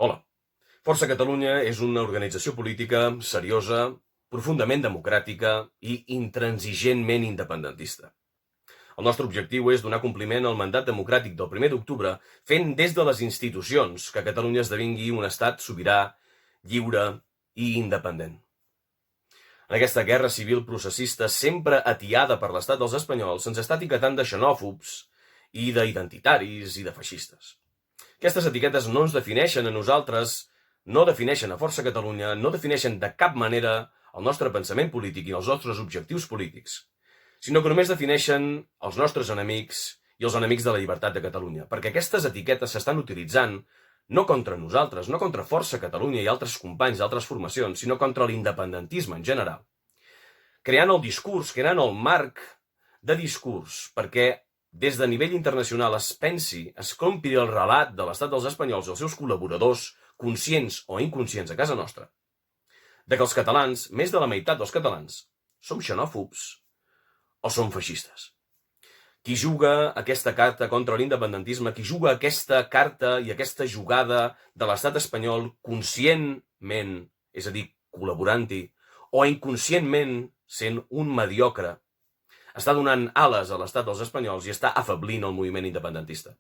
Hola. Força Catalunya és una organització política seriosa, profundament democràtica i intransigentment independentista. El nostre objectiu és donar compliment al mandat democràtic del 1 d'octubre, fent des de les institucions que Catalunya esdevingui un estat sobirà, lliure i independent. En aquesta guerra civil processista sempre atiada per l'estat dels espanyols se'ns està etiquetant de xenòfobs i d'identitaris i de feixistes. Aquestes etiquetes no ens defineixen a nosaltres, no defineixen a Força Catalunya, no defineixen de cap manera el nostre pensament polític i els nostres objectius polítics, sinó que només defineixen els nostres enemics i els enemics de la llibertat de Catalunya, perquè aquestes etiquetes s'estan utilitzant no contra nosaltres, no contra Força Catalunya i altres companys d'altres formacions, sinó contra l'independentisme en general. Creant el discurs, creant el marc de discurs, perquè des de nivell internacional es pensi, es compri el relat de l'estat dels espanyols i els seus col·laboradors, conscients o inconscients a casa nostra, de que els catalans, més de la meitat dels catalans, som xenòfobs o som feixistes. Qui juga aquesta carta contra l'independentisme, qui juga aquesta carta i aquesta jugada de l'estat espanyol conscientment, és a dir, col·laborant-hi, o inconscientment sent un mediocre, està donant ales a l'estat dels espanyols i està afeblint el moviment independentista.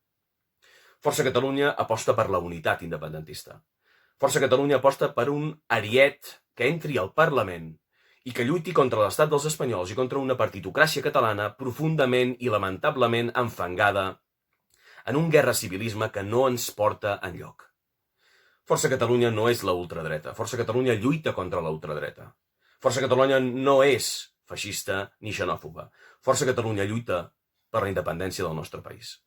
Força Catalunya aposta per la unitat independentista. Força Catalunya aposta per un ariet que entri al Parlament i que lluiti contra l'estat dels espanyols i contra una partitocràcia catalana profundament i lamentablement enfangada en un guerra civilisme que no ens porta enlloc. Força Catalunya no és la ultradreta. Força Catalunya lluita contra la ultradreta. Força Catalunya no és feixista ni xenòfoba. Força Catalunya lluita per la independència del nostre país.